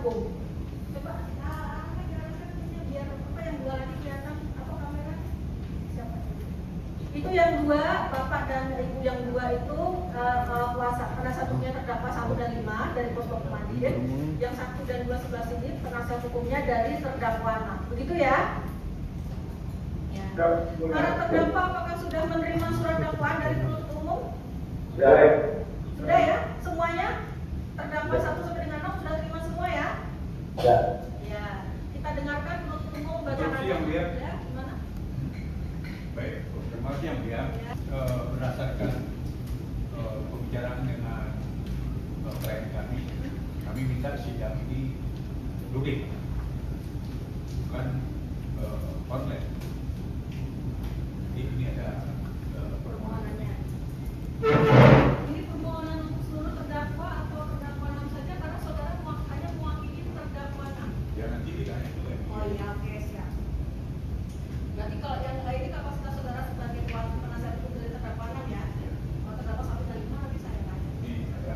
hukum. Coba biar apa yang dua lagi kelihatan apa kamera? Siapa? Itu yang dua, bapak dan ibu yang dua itu kuasa penasihat hukumnya terdakwa 1 dan 5 dari Posko Mandiri. Yang 1 dan 2 sebelah sini penasihat hukumnya dari terdakwa 6. Begitu ya? Ya. Para terdakwa apakah sudah menerima surat dakwaan dari penuntut umum? Sudah ya? Semuanya? Terdakwa 1 sampai dengan 6 sudah terima semua ya? Ya. Ya. Kita dengarkan penuntut umum bacakan. Ya, gimana? Baik, konfirmasi yang dia berdasarkan pembicaraan dengan klien kami minta sidang ini luring, bukan online. Jadi ini ada Permohonannya. Ini permohonan untuk seluruh terdakwa atau terdakwa 6 saja karena saudara hanya mewakili terdakwa 6. ya nanti tidak itu ya. Oh iya, oke, siap. Berarti kalau yang ini kapasitas saudara sebagai wakil penasihat hukum dari terdakwa 6 ya? Kalau terdakwa 1 dan 5 nanti saya tanya. Ini ada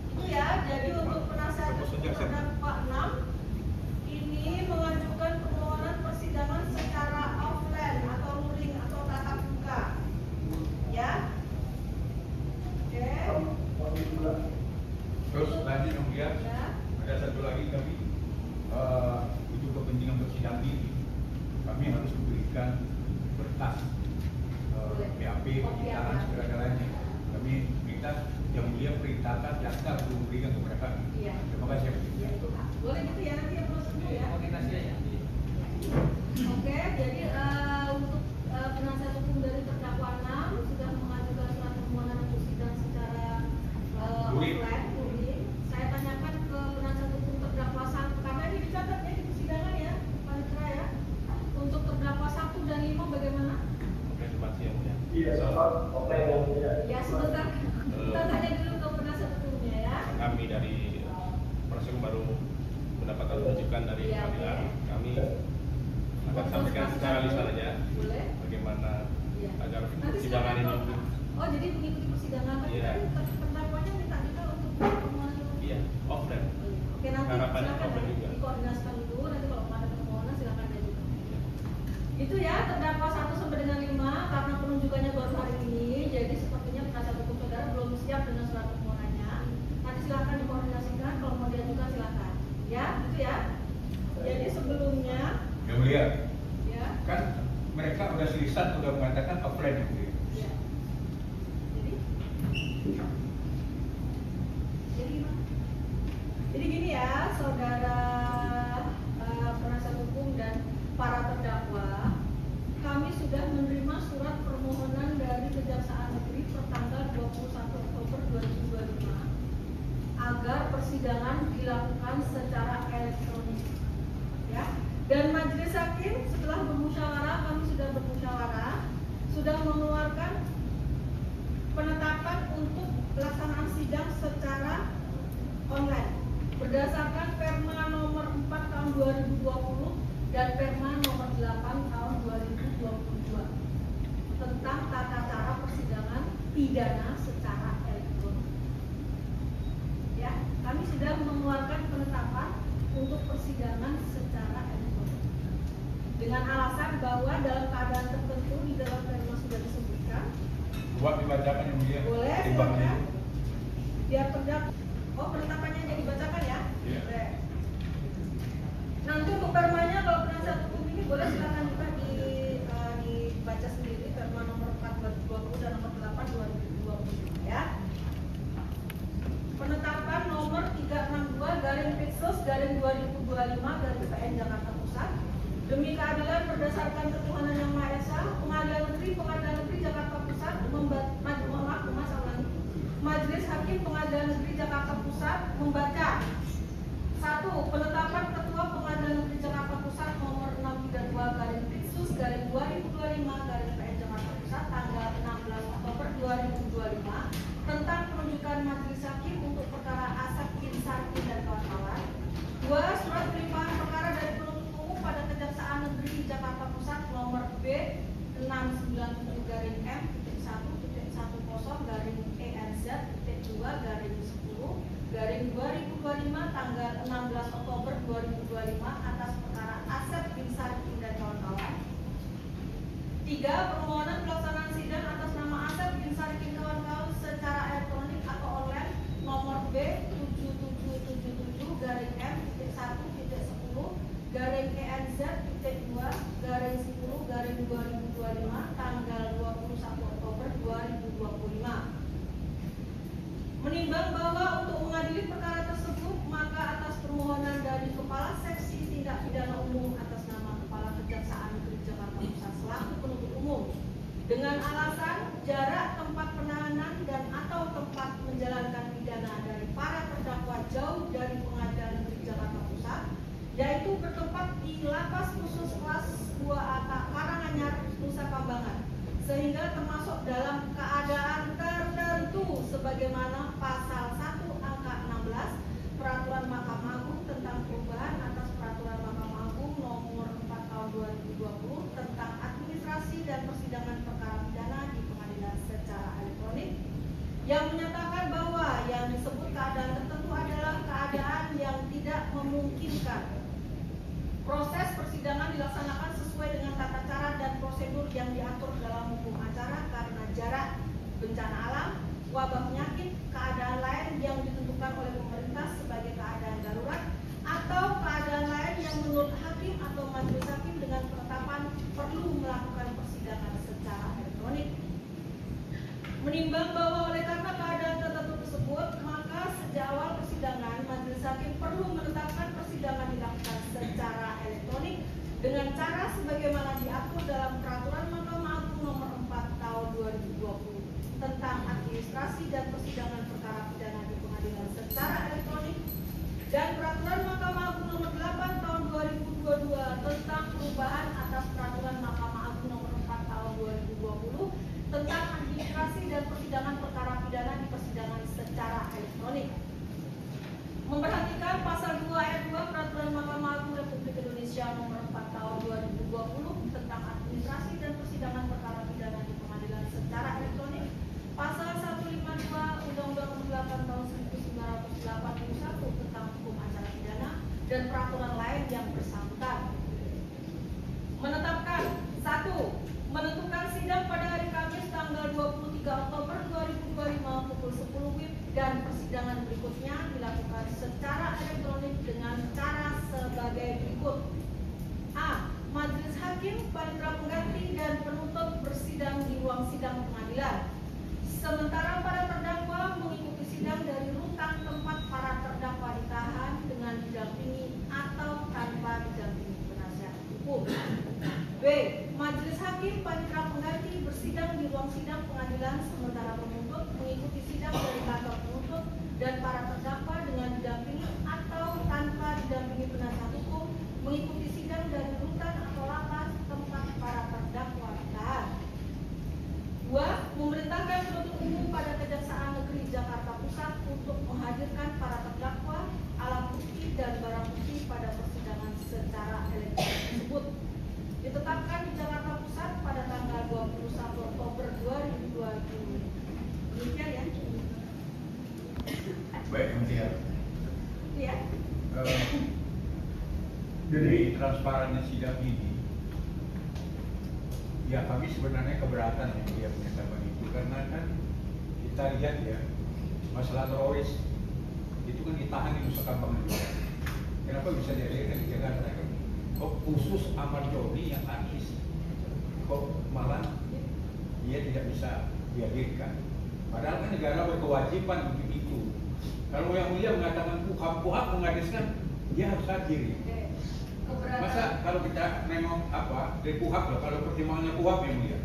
Itu ya, jadi untuk penasihat hukum terdakwa 6 ini mengajukan permohonan persidangan secara offline atau luring atau tatap muka. Ya? Oke. terus lanjut kemudian Ya. ada satu lagi kami untuk kepentingan persidangan ini kami harus memberikan berkas BAP penyitaan segala-galanya. Kami minta yang mulia perintahkan jaksa untuk memberikan kepada kami. Iya. Terima kasih. Iya, itu Pak. Boleh gitu ya, nanti yang proses dulu ya. Koordinasi aja. Oke, jadi untuk penasihat hukum dari terdakwa 6 sudah mengajukan surat permohonan untuk sidang secara Luring. offline, luring. Saya tanyakan ke penasihat hukum terdakwa 1 karena ini dicatat ya di persidangan ya, Panitra ya. Untuk terdakwa 1 dan 5 bagaimana? Konfirmasi yang mulia. Iya, oke yang mulia. Ya sebentar, kita tanya dulu ke penasihat hukumnya ya. Kami dari proses baru mendapatkan rujukan dari Iya, pengadilan. oke. Kami akan sampaikan secara lisan saja Boleh? bagaimana Iya. agar Nanti persidangan silakan, ini. Pak. Oh, jadi mengikuti persidangan tadi Iya. terdakwanya minta juga untuk permohonan dulu. Iya, offline. Oke, nanti Harapannya silakan offline ya, juga. dikoordinasikan dulu. Nanti kalau ada permohonan silakan diajukan. Itu ya terdakwa 1 sampai dengan 5 karena penunjukannya baru hari ini, jadi sepertinya penasihat hukum saudara belum siap dengan surat permohonannya. Nanti silakan dikoordinasikan, kalau mau diajukan silakan. Ya, itu ya. Jadi sebelumnya, Yang mulia, ya. kan mereka udah seriusan udah mengatakan offline yang mulia. Ya. Jadi gimana? Jadi gini ya, saudara penasihat hukum dan para terdakwa, kami sudah menerima surat permohonan dari Kejaksaan Negeri pertanggal 21 Oktober 2025 agar persidangan dilakukan secara elektronik. Ya. Dan majelis hakim setelah bermusyawarah, kami sudah bermusyawarah, sudah mengeluarkan penetapan untuk pelaksanaan sidang secara online berdasarkan Perma nomor 4 tahun 2020 dan Perma nomor 8 tahun 2022 tentang tata cara persidangan pidana secara elektronik. Ya, kami sudah mengeluarkan penetapan untuk persidangan secara elektronik dengan alasan bahwa dalam keadaan tertentu di dalam Perma sudah disebutkan. Buat dibacakan yang mulia. Boleh, Timbangnya. silakan. Biar terdakwa. Oh, penetapannya jadi dibacakan ya? Iya. Boleh. Nanti untuk permanya kalau penasihat hukum ini boleh silakan juga dibaca sendiri Perma nomor 4 2020 dan nomor 8 2020 ya. Penetapan nomor 362/Pitsus/2025/PN Jakarta Pusat demi keadilan berdasarkan ketuhanan yang Maha Esa, Pengadilan Negeri Jakarta Pusat Majelis Hakim Pengadilan Negeri Jakarta Pusat membaca 1. Penetapan Ketua Pengadilan Negeri Jakarta Pusat nomor 632/Pitsus/2025/PN Jakarta Pusat tanggal 16 Oktober 2025 tentang penunjukan majelis hakim untuk perkara Asep bin Sarki dan kawan-kawan. 2. Surat pelimpahan perkara dari penuntut umum pada Kejaksaan Negeri Jakarta Pusat nomor B 697/M.1.10/ENZ.2 10/2025 tanggal 16 Oktober 2025 atas perkara Asep bin Sarkin dan kawan-kawan. 3. Permohonan pelaksanaan sidang atas nama Asep bin Sarkin kawan-kawan secara elektronik atau online nomor B7777-M1-1-10/ENZ-2/10/2025 tanggal 21 Oktober 2025. Menimbang bahwa untuk mengadili perkara tersebut, maka atas permohonan dari Kepala Seksi Tindak Pidana Umum atas nama Kepala Kejaksaan Negeri Jakarta Pusat selaku penuntut umum dengan alasan jarak tempat penahanan dan atau tempat menjalankan pidana dari para terdakwa jauh dari Pengadilan Negeri Jakarta Pusat, yaitu bertempat di Lapas Khusus Kelas 2A Karanganyar, Nusa Kambangan, sehingga termasuk dalam keadaan tertentu sebagaimana pasal 1 angka 16 Peraturan Mahkamah Agung tentang perubahan atas Peraturan Mahkamah Agung nomor 4 tahun 2020 tentang administrasi dan persidangan perkara pidana di pengadilan secara elektronik, yang menyatakan bahwa yang disebut keadaan tertentu adalah keadaan yang tidak memungkinkan proses persidangan dilaksanakan sesuai dengan tata cara dan prosedur yang diatur dalam hukum acara karena jarak, bencana alam, wabah penyakit, keadaan lain yang ditentukan oleh pemerintah sebagai keadaan darurat, atau keadaan lain yang menurut hakim atau majelis hakim dengan penetapan perlu melakukan persidangan secara elektronik. Menimbang bahwa oleh karena keadaan tertentu tersebut, maka sejak awal persidangan majelis hakim perlu menetapkan persidangan dilakukan secara elektronik dengan cara sebagaimana diatur dalam Peraturan Mahkamah Agung nomor 4 tahun 2020 tentang administrasi dan persidangan perkara pidana di pengadilan secara elektronik dan Peraturan Mahkamah Agung nomor 8 tahun 2022 tentang perubahan atas Peraturan Mahkamah Agung nomor 4 tahun 2020 tentang administrasi dan persidangan perkara pidana di persidangan secara elektronik. Memperhatikan pasal 2 ayat 2 Peraturan Mahkamah Agung Republik Indonesia nomor 4 tahun 2020 tentang administrasi dan persidangan perkara pidana di pengadilan secara elektronik, pasal 152 Undang-Undang Nomor 8 tahun 1981 tentang hukum acara pidana dan peraturan lain yang bersangkutan. Menetapkan 1. Menentukan sidang pada hari Kamis tanggal 23 Oktober 2025 pukul 10 WIB dan persidangan berikutnya dilakukan secara elektronik dengan cara sebagai berikut. A. Majelis Hakim, Panitera Pengganti dan penuntut bersidang di ruang sidang pengadilan. Sementara para terdakwa mengikuti sidang dari rutan tempat para terdakwa ditahan dengan didampingi atau tanpa didampingi penasihat hukum. B. Majelis Hakim, Panitera Pengganti bersidang di ruang sidang pengadilan sementara penuntut mengikuti sidang dari kantor penuntut dan para terdakwa dengan didampingi atau tanpa didampingi penasihat hukum mengikuti sidang dari rutan atau lapas tempat para terdakwa ditahan. 2. Memerintahkan penuntut umum pada Kejaksaan Negeri Jakarta Pusat untuk menghadirkan para terdakwa, alat bukti dan barang bukti pada persidangan secara elektronik tersebut. Ditetapkan di Jakarta Pusat pada tanggal 21 Oktober 2020. Demikian ya. Baik, kemudian. Ya. Dari transparannya sidang ini, ya kami sebenarnya keberatan yang dia menyatakan itu karena kan kita lihat ya masalah teroris itu kan ditahan di Nusa Kambangan juga. Kenapa bisa dihadirkan di Jakarta? Kok khusus Ahmad Doni yang artis kok malah dia tidak bisa dihadirkan? Padahal kan negara berkewajiban begitu. Kalau yang mulia mengatakan puhab menghadirkan, dia harus hadir. Masa kalau kita memang dari puhab lah, kalau pertimbangannya puhab yang mulia.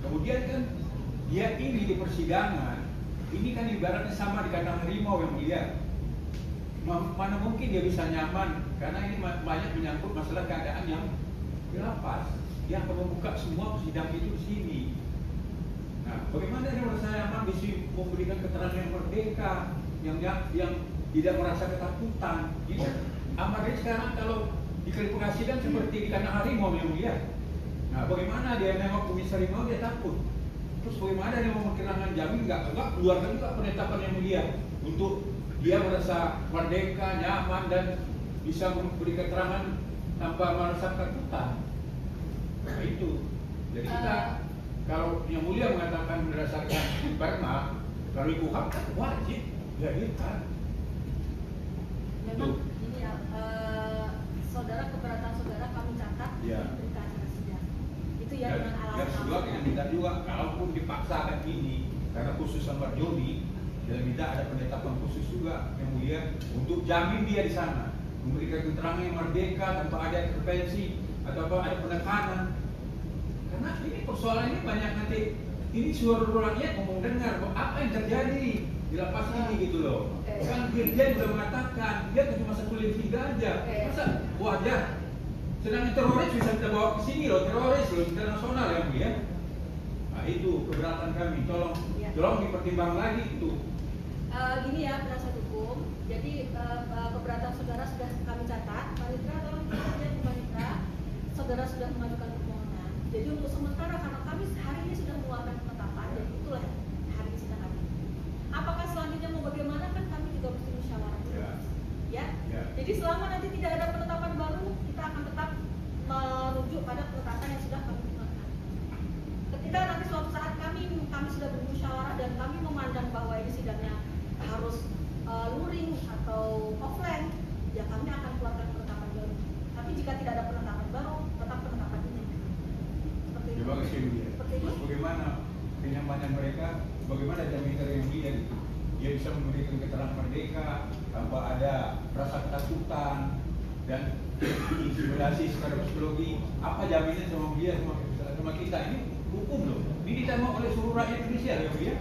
Kemudian kan dia ini di persidangan, ini kan ibaratnya sama di kandang harimau yang mulia. Mana mungkin dia bisa nyaman karena ini banyak menyangkut masalah keadaan yang di lapas. Dia akan membuka semua sidang itu di sini. Nah, bagaimana dia merasa nyaman bisa memberikan keterangan yang merdeka, yang tidak merasa ketakutan. Gitu. Ahmad Dhani sekarang kalau diklarifikasikan seperti di kandang harimau yang mulia. Nah, bagaimana dia nengok kumis harimau dia takut? Terus bagaimana dia mau kehilangan jamin? Enggak keluarkan juga penetapan yang mulia untuk dia merasa merdeka, nyaman dan bisa memberi keterangan tanpa merasa ketakutan. Nah itu. Jadi kita kalau yang mulia mengatakan berdasarkan perma, kalau ibu hak kan wajib dihadirkan. Memang ini ya, saudara, keberatan saudara kami catat Ya. di berita acara sidang. Itu ya dengan alasan. Yang kedua kita minta juga, kalaupun dipaksakan ini, karena khusus sama Joni, dan minta ada penetapan khusus juga yang mulia untuk jamin dia di sana, memberikan keterangan yang merdeka tanpa ada intervensi atau apa ada penekanan. Karena ini persoalan ini banyak nanti ini suara rakyat ngomong dengar apa yang terjadi di lapas ini gitu loh. Kan Dirjen sudah mengatakan dia cuma 1/3 aja. Masa wajar? Sedangkan teroris bisa kita bawa ke sini loh, teroris loh internasional ya Bu ya. Nah itu keberatan kami, tolong dipertimbangkan lagi itu. Gini ya penasihat hukum, jadi keberatan saudara sudah kami catat. Panitra tolong kemudian Panitra, saudara sudah mengajukan permohonan. Jadi untuk sementara karena kami hari ini sudah mengeluarkan penetapan dan itulah hari ini sidang hari ini. Apakah selanjutnya mau bagaimana kan kami juga mesti musyawarah dulu. Ya. Jadi selama nanti tidak ada penetapan baru, kita akan tetap merujuk pada penetapan yang sudah kami gunakan. Ketika nanti suatu saat kami sudah bermusyawarah dan kami memandang bahwa ini sidangnya harus luring atau offline, ya kami akan keluarkan penetapan baru. Tapi jika tidak ada penetapan baru, tetap penetapan ini. Seperti itu. Terima kasih Bu ya. Seperti itu. Terus bagaimana kenyamanan mereka? Bagaimana jaminan yang dia gitu? Dia bisa memberikan keterangan merdeka tanpa ada rasa ketakutan dan intimidasi secara psikologi. Apa jaminan sama dia sama kita ini hukum loh. Ini diterima oleh seluruh rakyat Indonesia ya Bu ya.